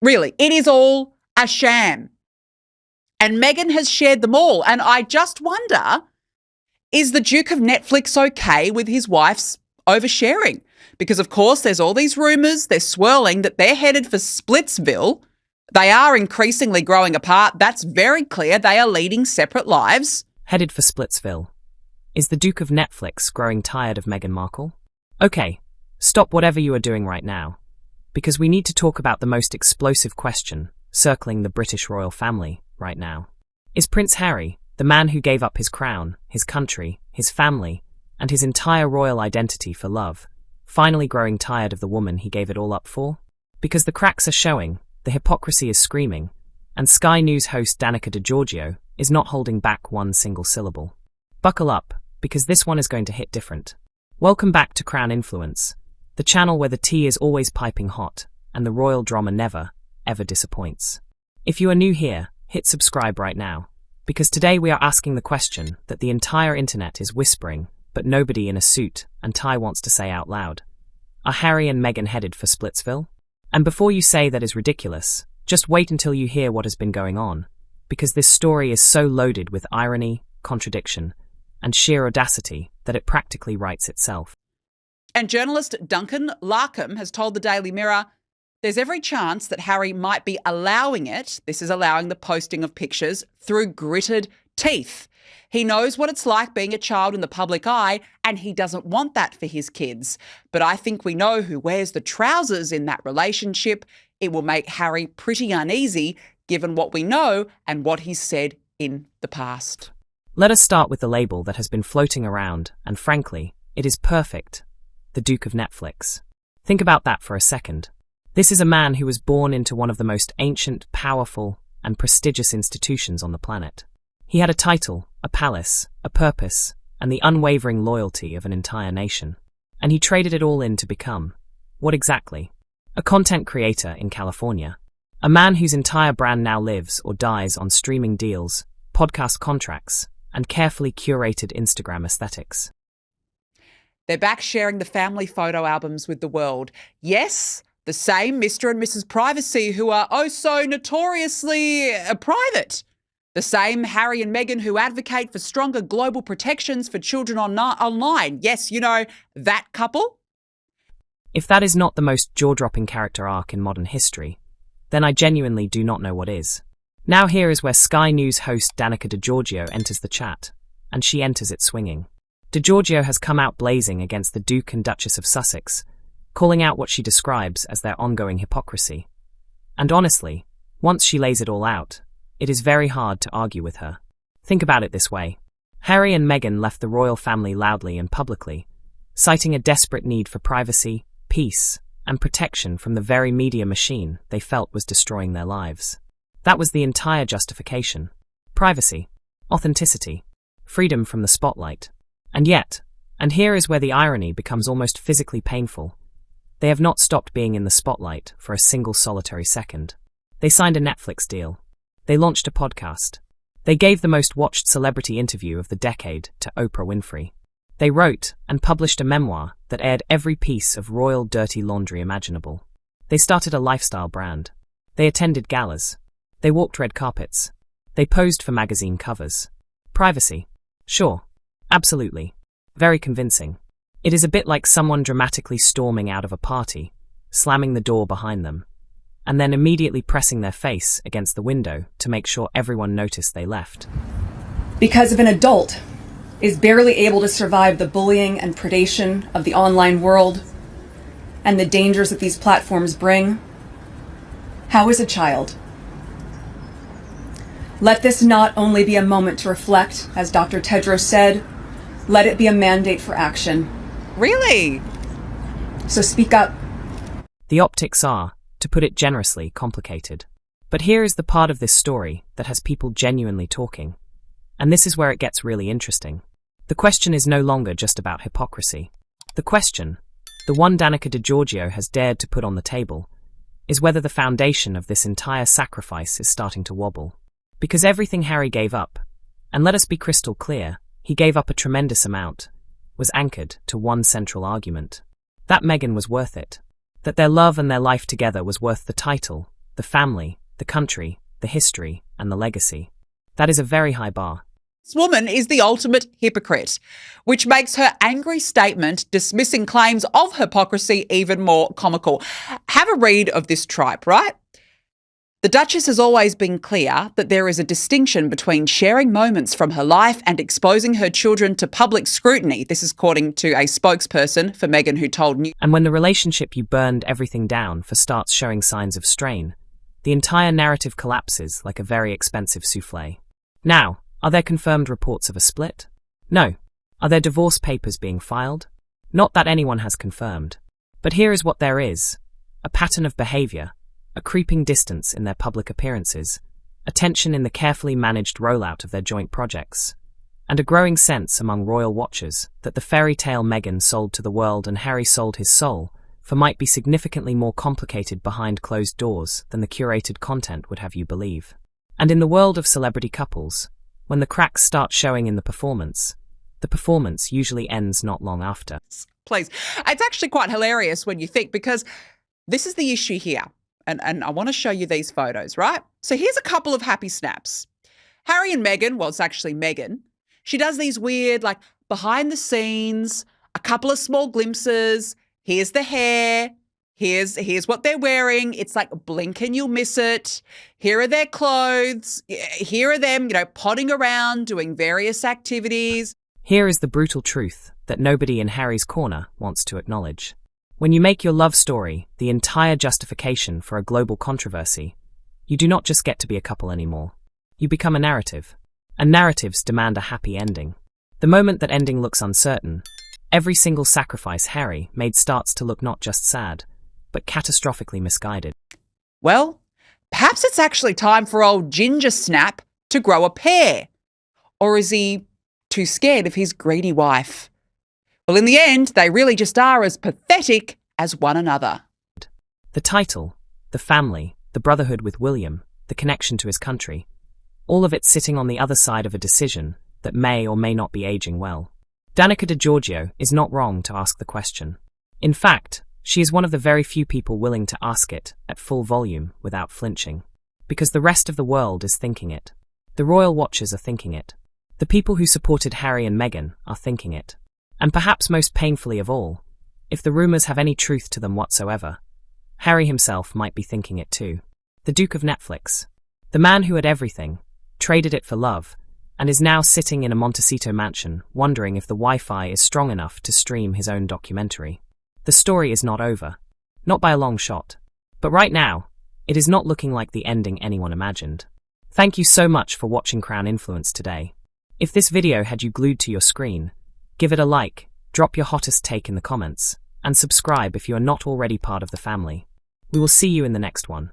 Really, it is all a sham. And Meghan has shared them all. And I just wonder, is the Duke of Netflix okay with his wife's oversharing? Because, of course, there's all these rumours, they're swirling that they're headed for Splitsville. They are increasingly growing apart. That's very clear. They are leading separate lives. Headed for Splitsville. Is the Duke of Netflix growing tired of Meghan Markle? Okay, stop whatever you are doing right now, because we need to talk about the most explosive question circling the British royal family right now. Is Prince Harry, the man who gave up his crown, his country, his family, and his entire royal identity for love, finally growing tired of the woman he gave it all up for? Because the cracks are showing, the hypocrisy is screaming, and Sky News host Danica De Giorgio is not holding back one single syllable. Buckle up, because this one is going to hit different. Welcome back to Crown Influence, the channel where the tea is always piping hot, and the royal drama never, ever disappoints. If you are new here, hit subscribe right now, because today we are asking the question that the entire internet is whispering, but nobody in a suit and tie wants to say out loud. Are Harry and Meghan headed for Splitsville? And before you say that is ridiculous, just wait until you hear what has been going on, because this story is so loaded with irony, contradiction, and sheer audacity that it practically writes itself. And journalist Duncan Larkham has told the Daily Mirror there's every chance that Harry might be allowing it, this is allowing the posting of pictures, through gritted teeth. He knows what it's like being a child in the public eye, and he doesn't want that for his kids. But I think we know who wears the trousers in that relationship. It will make Harry pretty uneasy, given what we know and what he's said in the past. Let us start with the label that has been floating around, and frankly, it is perfect. The Duke of Netflix. Think about that for a second. This is a man who was born into one of the most ancient, powerful, and prestigious institutions on the planet. He had a title, a palace, a purpose, and the unwavering loyalty of an entire nation. And he traded it all in to become, what exactly? A content creator in California. A man whose entire brand now lives or dies on streaming deals, podcast contracts, and carefully curated Instagram aesthetics. They're back sharing the family photo albums with the world. Yes, the same Mr. and Mrs. Privacy who are oh so notoriously private. The same Harry and Meghan who advocate for stronger global protections for children online. Yes, you know, that couple. If that is not the most jaw-dropping character arc in modern history, then I genuinely do not know what is. Now here is where Sky News host Danica De Giorgio enters the chat, and she enters it swinging. De Giorgio has come out blazing against the Duke and Duchess of Sussex, calling out what she describes as their ongoing hypocrisy. And honestly, once she lays it all out, it is very hard to argue with her. Think about it this way. Harry and Meghan left the royal family loudly and publicly, citing a desperate need for privacy, peace, and protection from the very media machine they felt was destroying their lives. That was the entire justification. Privacy, authenticity, freedom from the spotlight. And yet, and here is where the irony becomes almost physically painful, they have not stopped being in the spotlight for a single solitary second. They signed a Netflix deal. They launched a podcast. They gave the most watched celebrity interview of the decade to Oprah Winfrey. They wrote and published a memoir that aired every piece of royal dirty laundry imaginable. They started a lifestyle brand. They attended galas. They walked red carpets. They posed for magazine covers. Privacy. Sure. Absolutely. Very convincing. It is a bit like someone dramatically storming out of a party, slamming the door behind them, and then immediately pressing their face against the window to make sure everyone noticed they left. Because if an adult is barely able to survive the bullying and predation of the online world and the dangers that these platforms bring, how is a child? Let this not only be a moment to reflect, as Dr. Tedros said, let it be a mandate for action. Really? So speak up. The optics are, to put it generously, complicated. But here is the part of this story that has people genuinely talking. And this is where it gets really interesting. The question is no longer just about hypocrisy. The question, the one Danica De Giorgio has dared to put on the table, is whether the foundation of this entire sacrifice is starting to wobble. Because everything Harry gave up, and let us be crystal clear, he gave up a tremendous amount, was anchored to one central argument. That Meghan was worth it. That their love and their life together was worth the title, the family, the country, the history, and the legacy. That is a very high bar. This woman is the ultimate hypocrite, which makes her angry statement dismissing claims of hypocrisy even more comical. Have a read of this tripe, right? The Duchess has always been clear that there is a distinction between sharing moments from her life and exposing her children to public scrutiny. This is according to a spokesperson for Meghan who told News. And when the relationship you burned everything down for starts showing signs of strain, the entire narrative collapses like a very expensive soufflé. Now, are there confirmed reports of a split? No. Are there divorce papers being filed? Not that anyone has confirmed. But here is what there is: a pattern of behaviour, a creeping distance in their public appearances, a tension in the carefully managed rollout of their joint projects, and a growing sense among royal watchers that the fairy tale Meghan sold to the world and Harry sold his soul for might be significantly more complicated behind closed doors than the curated content would have you believe. And in the world of celebrity couples, when the cracks start showing in the performance usually ends not long after. Please. It's actually quite hilarious when you think, because this is the issue here. And I want to show you these photos, right? So here's a couple of happy snaps. Harry and Meghan, well, it's actually Meghan. She does these weird, like, behind the scenes, a couple of small glimpses. Here's the hair. Here's what they're wearing. It's like blink and you'll miss it. Here are their clothes. Here are them, potting around, doing various activities. Here is the brutal truth that nobody in Harry's corner wants to acknowledge. When you make your love story the entire justification for a global controversy, you do not just get to be a couple anymore. You become a narrative. And narratives demand a happy ending. The moment that ending looks uncertain, every single sacrifice Harry made starts to look not just sad, but catastrophically misguided. Well, perhaps it's actually time for old Ginger Snap to grow a pair. Or is he too scared of his greedy wife? Well, in the end, they really just are as pathetic as one another. The title, the family, the brotherhood with William, the connection to his country, all of it sitting on the other side of a decision that may or may not be aging well. Danica De Giorgio is not wrong to ask the question. In fact, she is one of the very few people willing to ask it at full volume without flinching. Because the rest of the world is thinking it. The royal watchers are thinking it. The people who supported Harry and Meghan are thinking it. And perhaps most painfully of all, if the rumours have any truth to them whatsoever, Harry himself might be thinking it too. The Duke of Netflix. The man who had everything, traded it for love, and is now sitting in a Montecito mansion wondering if the Wi-Fi is strong enough to stream his own documentary. The story is not over. Not by a long shot. But right now, it is not looking like the ending anyone imagined. Thank you so much for watching Crown Influence today. If this video had you glued to your screen, give it a like, drop your hottest take in the comments, and subscribe if you are not already part of the family. We will see you in the next one.